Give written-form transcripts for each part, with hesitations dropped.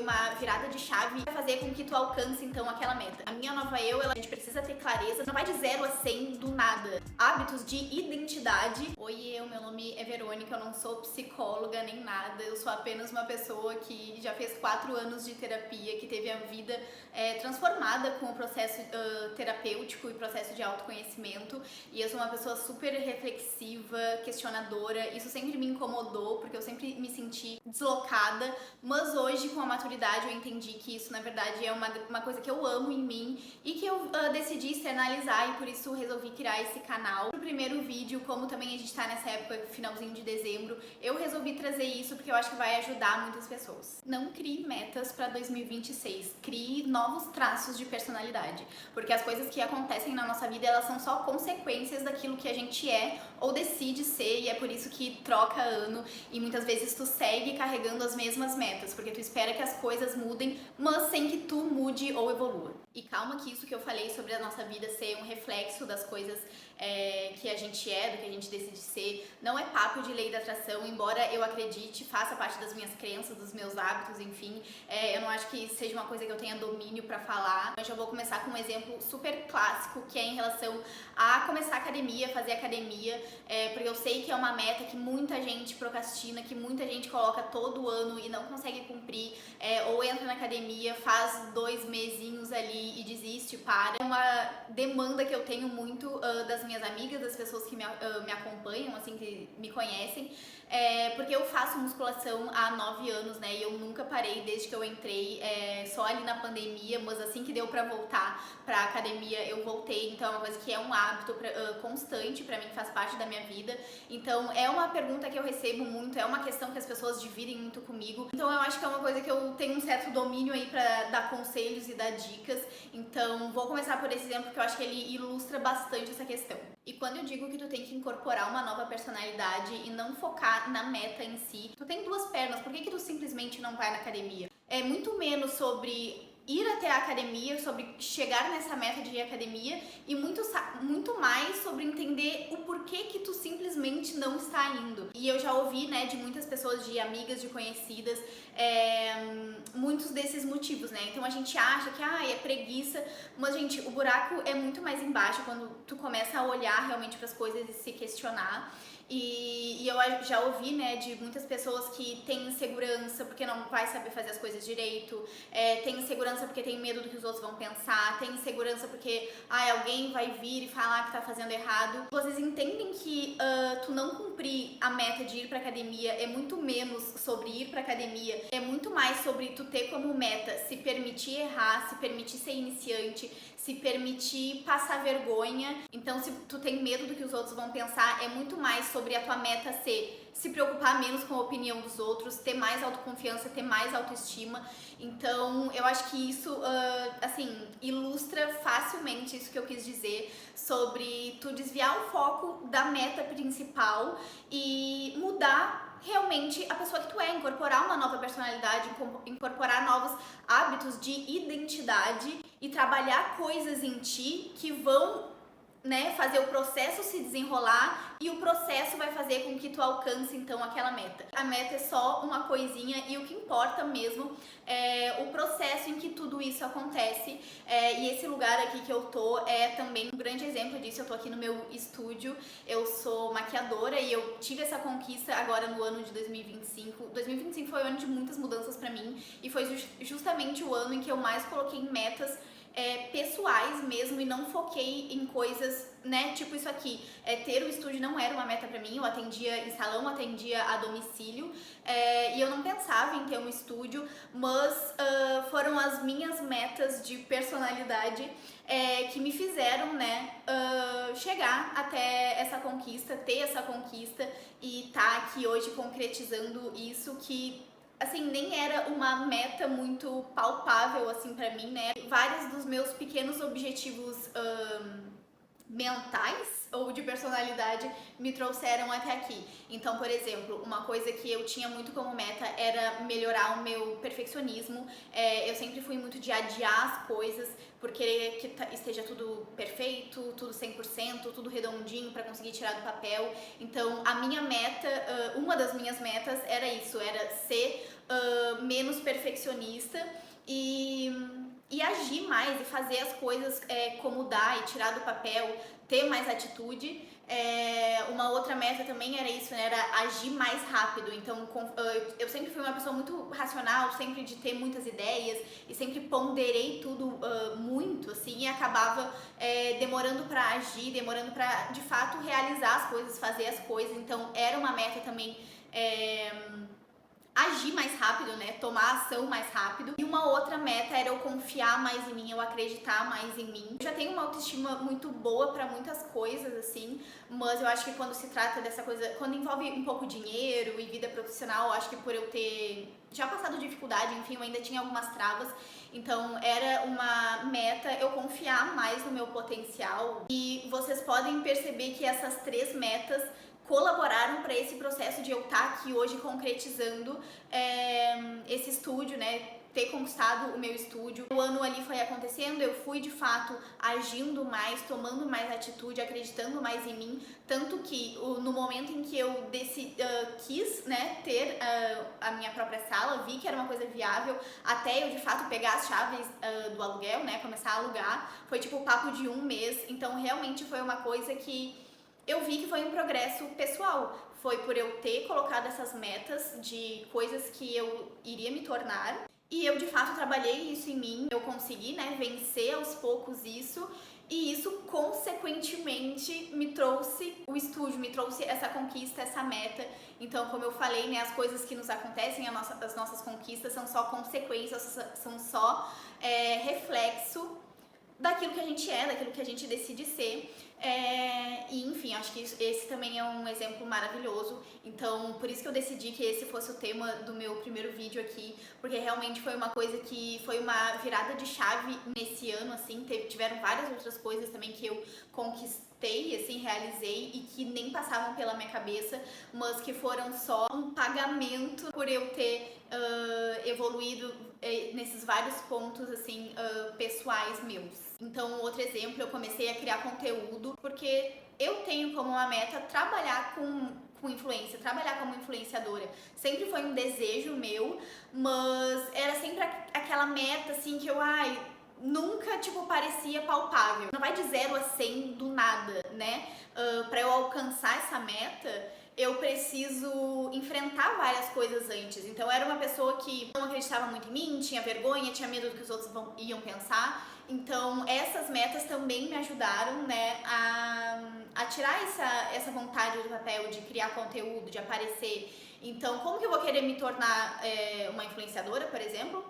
uma virada de chave vai fazer com que tu alcance então aquela meta. A minha nova eu, a gente precisa ter clareza, não vai de 0 a 100 do nada. Hábitos de identidade. Oi, meu nome é Verônica, eu não sou psicóloga nem nada, eu sou apenas uma pessoa que já fez 4 anos de terapia, que teve a vida transformada com o processo terapêutico e processo de autoconhecimento, e eu sou uma pessoa super reflexiva, questionadora. Isso sempre me incomodou, porque eu sempre me senti deslocada, mas hoje com a maturidade eu entendi que isso na verdade é uma coisa que eu amo em mim e que eu decidi externalizar, e por isso resolvi criar esse canal. No primeiro vídeo, como também a gente tá nessa época, finalzinho de dezembro, eu resolvi trazer isso porque eu acho que vai ajudar muitas pessoas. Não crie metas para 2026, crie novos traços de personalidade, porque as coisas que acontecem na nossa vida, elas são só consequências daquilo que a gente é ou decide ser, e é por isso que troca ano e muitas vezes tu segue carregando as mesmas metas, porque tu espera que as coisas mudem, mas sem que tu mude ou evolua. E calma que isso que eu falei sobre a nossa vida ser um reflexo das coisas que a gente é, do que a gente decide ser, não é papo de lei da atração, embora eu acredite, faça parte das minhas crenças, dos meus hábitos, enfim, eu não acho que seja uma coisa que eu tenha domínio pra falar. Eu já vou começar com um exemplo super clássico, que é em relação a começar a academia, fazer academia, porque eu sei que é uma meta que muita gente procrastina, que muita gente coloca todo ano e não consegue cumprir, ou entra na academia, faz 2 mesinhos ali e desiste, para. É uma demanda que eu tenho muito das minhas amigas, das pessoas que me acompanham, assim, que me conhecem, porque eu faço musculação há 9 anos, né, e eu nunca parei desde que eu entrei, só ali na pandemia, mas assim que deu pra voltar pra academia, eu voltei. Então é uma coisa que é um hábito constante pra mim, faz parte da minha vida. Então é uma pergunta que eu recebo muito, é uma questão que as pessoas dividem muito comigo, então eu acho que é uma coisa que eu tenho um certo domínio aí pra dar conselhos e dar dicas. Então vou começar por esse exemplo, que eu acho que ele ilustra bastante essa questão. E quando eu digo que tu tem que incorporar uma nova personalidade e não focar na meta em si, tu tem 2 pernas, por que tu simplesmente não vai na academia? É muito menos sobre ir até a academia, sobre chegar nessa meta de ir à academia, e muito mais sobre entender o porquê que tu simplesmente não está indo. E eu já ouvi, né, de muitas pessoas, de amigas, de conhecidas, muitos desses motivos, né? Então a gente acha que é preguiça, mas gente, o buraco é muito mais embaixo quando tu começa a olhar realmente para as coisas e se questionar. E eu já ouvi, né, de muitas pessoas que têm insegurança porque não vai saber fazer as coisas direito, tem insegurança porque tem medo do que os outros vão pensar, tem insegurança porque alguém vai vir e falar que tá fazendo errado. Vocês entendem que tu não cumprir a meta de ir pra academia é muito menos sobre ir pra academia, é muito mais sobre tu ter como meta se permitir errar, se permitir ser iniciante, se permitir passar vergonha. Então, se tu tem medo do que os outros vão pensar, é muito mais sobre a tua meta ser se preocupar menos com a opinião dos outros, ter mais autoconfiança, ter mais autoestima. Então, eu acho que isso, assim, ilustra facilmente isso que eu quis dizer sobre tu desviar o foco da meta principal e mudar realmente a pessoa que tu é, incorporar uma nova personalidade, incorporar novos hábitos de identidade e trabalhar coisas em ti que vão, né, fazer o processo se desenrolar, e o processo vai fazer com que tu alcance então aquela meta. A meta é só uma coisinha, e o que importa mesmo é o processo em que tudo isso acontece. E esse lugar aqui que eu tô é também um grande exemplo disso. Eu tô aqui no meu estúdio, eu sou maquiadora e eu tive essa conquista agora no ano de 2025. 2025 foi um ano de muitas mudanças pra mim, e foi justamente o ano em que eu mais coloquei metas pessoais mesmo, e não foquei em coisas, né, tipo isso aqui. Ter o estúdio não era uma meta pra mim, eu atendia em salão, atendia a domicílio, e eu não pensava em ter um estúdio, mas foram as minhas metas de personalidade que me fizeram, né, chegar até essa conquista, ter essa conquista e tá aqui hoje concretizando isso, que assim, nem era uma meta muito palpável, assim, pra mim, né? Vários dos meus pequenos objetivos mentais ou de personalidade me trouxeram até aqui. Então, por exemplo, uma coisa que eu tinha muito como meta era melhorar o meu perfeccionismo. Eu sempre fui muito de adiar as coisas por querer que esteja tudo perfeito, tudo 100%, tudo redondinho para conseguir tirar do papel. Então, a minha meta, uma das minhas metas era isso, era ser menos perfeccionista e agir mais e fazer as coisas como dá e tirar do papel, ter mais atitude. Uma outra meta também era isso, né? Era agir mais rápido. Então, eu sempre fui uma pessoa muito racional, sempre de ter muitas ideias e sempre ponderei tudo muito, assim, e acabava demorando pra agir, demorando pra, de fato, realizar as coisas, fazer as coisas. Então, era uma meta também agir mais rápido, né? Tomar ação mais rápido. E uma outra meta era eu confiar mais em mim, eu acreditar mais em mim. Eu já tenho uma autoestima muito boa pra muitas coisas, assim, mas eu acho que quando se trata dessa coisa, quando envolve um pouco dinheiro e vida profissional, eu acho que por eu ter já passado dificuldade, enfim, eu ainda tinha algumas travas. Então era uma meta eu confiar mais no meu potencial. E vocês podem perceber que essas 3 metas colaboraram para esse processo de eu estar aqui hoje concretizando esse estúdio, né? Ter conquistado o meu estúdio. O ano ali foi acontecendo, eu fui de fato agindo mais, tomando mais atitude, acreditando mais em mim, tanto que no momento em que eu quis, né, ter a minha própria sala, vi que era uma coisa viável, até eu de fato pegar as chaves do aluguel, né, começar a alugar, foi tipo o papo de 1 mês, então realmente foi uma coisa que eu vi que foi um progresso pessoal. Foi por eu ter colocado essas metas de coisas que eu iria me tornar. E eu, de fato, trabalhei isso em mim. Eu consegui, né, vencer aos poucos isso. E isso, consequentemente, me trouxe o estúdio, me trouxe essa conquista, essa meta. Então, como eu falei, né, as coisas que nos acontecem, as nossas conquistas são só consequências, são só reflexo daquilo que a gente é, daquilo que a gente decide ser. E enfim, acho que esse também é um exemplo maravilhoso. Então, por isso que eu decidi que esse fosse o tema do meu primeiro vídeo aqui, porque realmente foi uma coisa que foi uma virada de chave nesse ano, assim. Tiveram várias outras coisas também que eu conquistei, assim, realizei e que nem passavam pela minha cabeça, mas que foram só um pagamento por eu ter evoluído nesses vários pontos, assim, pessoais meus. Então, outro exemplo, eu comecei a criar conteúdo porque eu tenho como uma meta trabalhar com influência, trabalhar como influenciadora. Sempre foi um desejo meu, mas era sempre aquela meta, assim, que eu, nunca, tipo, parecia palpável. Não vai de 0 a 100 do nada, né? Pra eu alcançar essa meta, eu preciso enfrentar várias coisas antes. Então, eu era uma pessoa que não acreditava muito em mim, tinha vergonha, tinha medo do que os outros iam pensar. Então, essas metas também me ajudaram, né, a tirar essa vontade do papel de criar conteúdo, de aparecer. Então, como que eu vou querer me tornar uma influenciadora, por exemplo,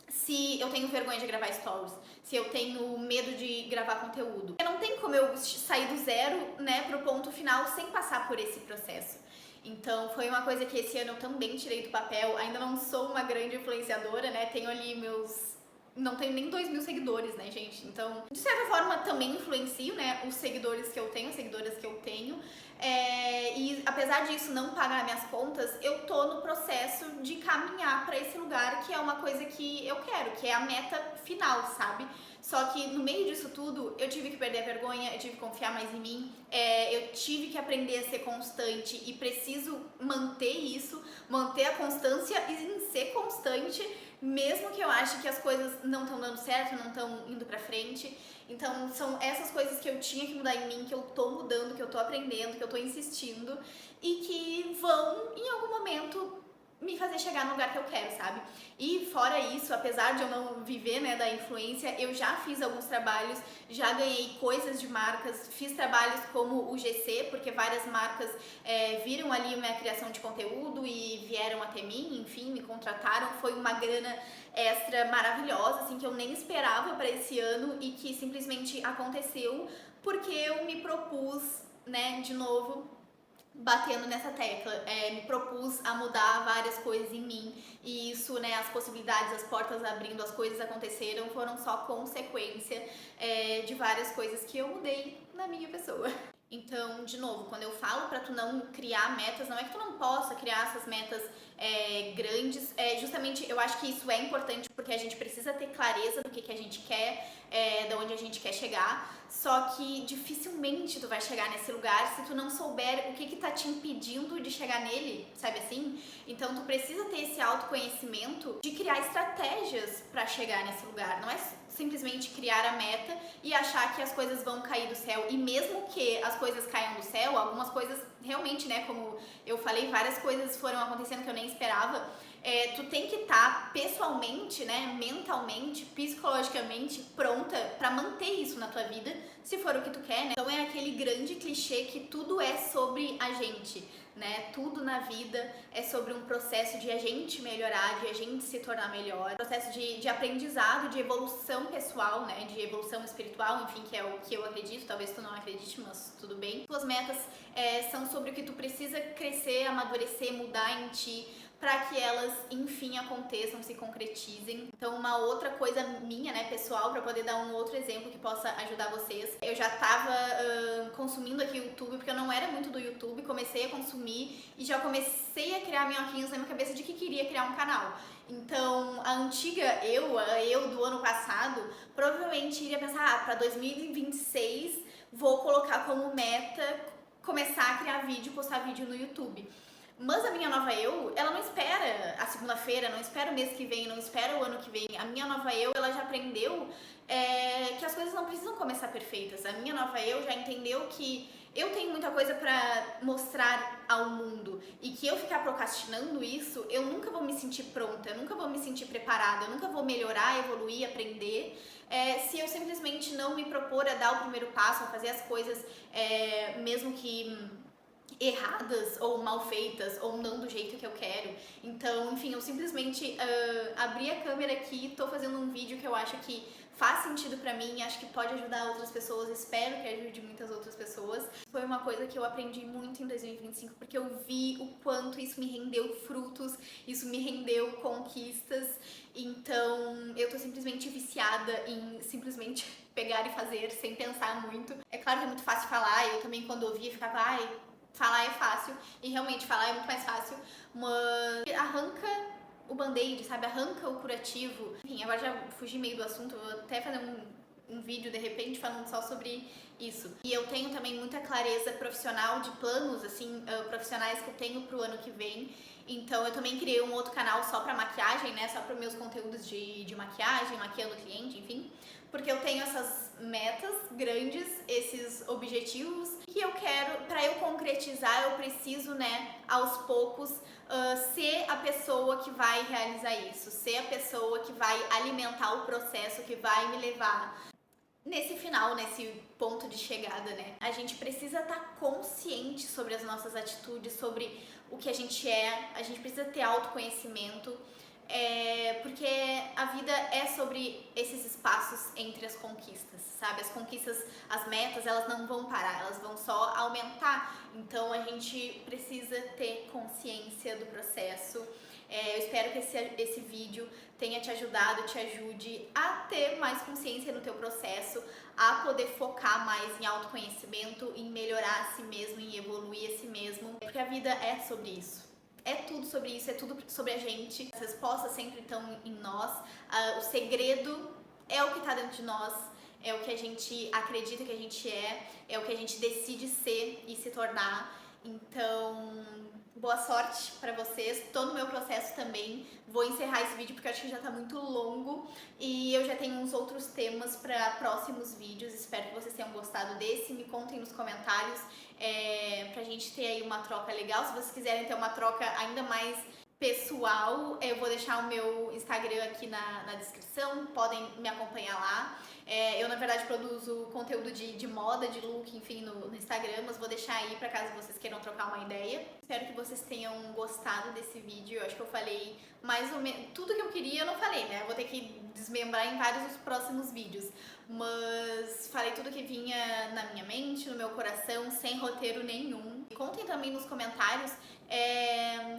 se eu tenho vergonha de gravar stories, se eu tenho medo de gravar conteúdo? Não tem como eu sair do zero, né, pro ponto final sem passar por esse processo. Então, foi uma coisa que esse ano eu também tirei do papel. Ainda não sou uma grande influenciadora, né, tenho ali não tenho nem 2.000 seguidores, né, gente? Então, de certa forma, também influencio, né, os seguidores que eu tenho, as seguidoras que eu tenho. E apesar disso não pagar minhas contas, eu tô no processo de caminhar pra esse lugar, que é uma coisa que eu quero, que é a meta final, sabe? Só que no meio disso tudo, eu tive que perder a vergonha, eu tive que confiar mais em mim, eu tive que aprender a ser constante e preciso manter isso, manter a constância e ser constante, mesmo que eu ache que as coisas não estão dando certo, não estão indo pra frente. Então, são essas coisas que eu tinha que mudar em mim, que eu tô mudando, que eu tô aprendendo, que eu tô insistindo e que vão, em algum momento, me fazer chegar no lugar que eu quero, sabe? E fora isso, apesar de eu não viver, né, da influência, eu já fiz alguns trabalhos, já ganhei coisas de marcas, fiz trabalhos como o GC, porque várias marcas viram ali minha criação de conteúdo e vieram até mim, enfim, me contrataram. Foi uma grana extra maravilhosa, assim, que eu nem esperava para esse ano e que simplesmente aconteceu porque eu me propus, né, de novo, batendo nessa tecla, me propus a mudar várias coisas em mim e isso, né, as possibilidades, as portas abrindo, as coisas aconteceram, foram só consequência de várias coisas que eu mudei na minha pessoa. Então, de novo, quando eu falo pra tu não criar metas, não é que tu não possa criar essas metas grandes. Justamente eu acho que isso é importante porque a gente precisa ter clareza do que a gente quer, de onde a gente quer chegar. Só que dificilmente tu vai chegar nesse lugar se tu não souber o que tá te impedindo de chegar nele, sabe assim? Então tu precisa ter esse autoconhecimento de criar estratégias pra chegar nesse lugar. Não é simplesmente criar a meta e achar que as coisas vão cair do céu. E mesmo que as coisas caiam do céu, algumas coisas realmente, né, como eu falei, várias coisas foram acontecendo que eu nem esperava. Tu tem que estar pessoalmente, né, mentalmente, psicologicamente pronta pra manter isso na tua vida, se for o que tu quer, né? Então é aquele grande clichê que tudo é sobre a gente, né? Tudo na vida é sobre um processo de a gente melhorar, de a gente se tornar melhor, processo de aprendizado, de evolução pessoal, né? De evolução espiritual, enfim, que é o que eu acredito. Talvez tu não acredite, mas tudo bem. Tuas metas são sobre o que tu precisa crescer, amadurecer, mudar em ti, para que elas, enfim, aconteçam, se concretizem. Então, uma outra coisa minha, né, pessoal, para poder dar um outro exemplo que possa ajudar vocês. Eu já tava consumindo aqui o YouTube, porque eu não era muito do YouTube, comecei a consumir e já comecei a criar minhoquinhos na minha cabeça de que queria criar um canal. Então, a antiga eu do ano passado, provavelmente iria pensar, para 2026 vou colocar como meta começar a criar vídeo, postar vídeo no YouTube. Mas a minha nova eu, ela não espera a segunda-feira, não espera o mês que vem, não espera o ano que vem. A minha nova eu, ela já aprendeu que as coisas não precisam começar perfeitas. A minha nova eu já entendeu que eu tenho muita coisa pra mostrar ao mundo e que eu ficar procrastinando isso, eu nunca vou me sentir pronta, eu nunca vou me sentir preparada, eu nunca vou melhorar, evoluir, aprender, se eu simplesmente não me propor a dar o primeiro passo, a fazer as coisas, mesmo que erradas ou mal feitas ou não do jeito que eu quero. Então, enfim, eu simplesmente abri a câmera aqui, tô fazendo um vídeo que eu acho que faz sentido pra mim, acho que pode ajudar outras pessoas, espero que ajude muitas outras pessoas. Foi uma coisa que eu aprendi muito em 2025, porque eu vi o quanto isso me rendeu frutos, isso me rendeu conquistas. Então, eu tô simplesmente viciada em simplesmente pegar e fazer sem pensar muito. É claro que é muito fácil falar, eu também quando ouvia ficava, falar é fácil, e realmente falar é muito mais fácil, mas arranca o band-aid, sabe? Arranca o curativo. Enfim, agora já fugi meio do assunto, vou até fazer um vídeo de repente falando só sobre isso. E eu tenho também muita clareza profissional de planos, assim, profissionais que eu tenho pro ano que vem. Então eu também criei um outro canal só pra maquiagem, né? Só para meus conteúdos de maquiagem, maquiando o cliente, enfim. Porque eu tenho essas metas grandes, esses objetivos que eu quero, pra eu concretizar, eu preciso, né, aos poucos, ser a pessoa que vai realizar isso, ser a pessoa que vai alimentar o processo, que vai me levar nesse final, nesse ponto de chegada, né? A gente precisa estar consciente sobre as nossas atitudes, sobre o que a gente precisa ter autoconhecimento, porque a vida é sobre esses espaços entre as conquistas, sabe? As conquistas, as metas, elas não vão parar, elas vão só aumentar. Então a gente precisa ter consciência do processo. Eu espero que esse vídeo tenha te ajudado, te ajude a ter mais consciência no teu processo, a poder focar mais em autoconhecimento, em melhorar a si mesmo, em evoluir a si mesmo, porque a vida é sobre isso. É tudo sobre isso, é tudo sobre a gente. As respostas sempre estão em nós. O segredo é o que está dentro de nós, é o que a gente acredita que a gente é o que a gente decide ser e se tornar. Então, boa sorte pra vocês. Tô no meu processo também. Vou encerrar esse vídeo porque eu acho que já tá muito longo e eu já tenho uns outros temas para próximos vídeos. Espero que vocês tenham gostado desse. Me contem nos comentários pra gente ter aí uma troca legal. Se vocês quiserem ter uma troca ainda mais pessoal, eu vou deixar o meu Instagram aqui na descrição, podem me acompanhar lá. Eu, na verdade, produzo conteúdo de moda, de look, enfim, no Instagram, mas vou deixar aí pra caso vocês queiram trocar uma ideia. Espero que vocês tenham gostado desse vídeo. Eu acho que eu falei mais ou menos tudo que eu queria, eu não falei, né? Eu vou ter que desmembrar em vários dos próximos vídeos. mas falei tudo que vinha na minha mente, no meu coração, sem roteiro nenhum. Contem também nos comentários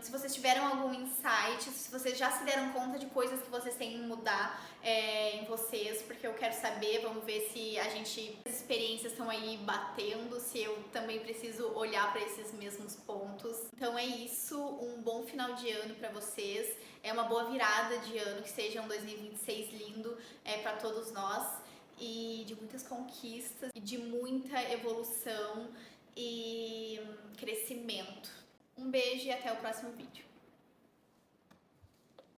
se vocês tiveram algum insight, se vocês já se deram conta de coisas que vocês têm que mudar em vocês, porque eu quero saber, vamos ver se as experiências estão aí batendo, se eu também preciso olhar para esses mesmos pontos. Então é isso, um bom final de ano para vocês, é uma boa virada de ano, que seja um 2026 lindo para todos nós, e de muitas conquistas, e de muita evolução e crescimento. Um beijo e até o próximo vídeo.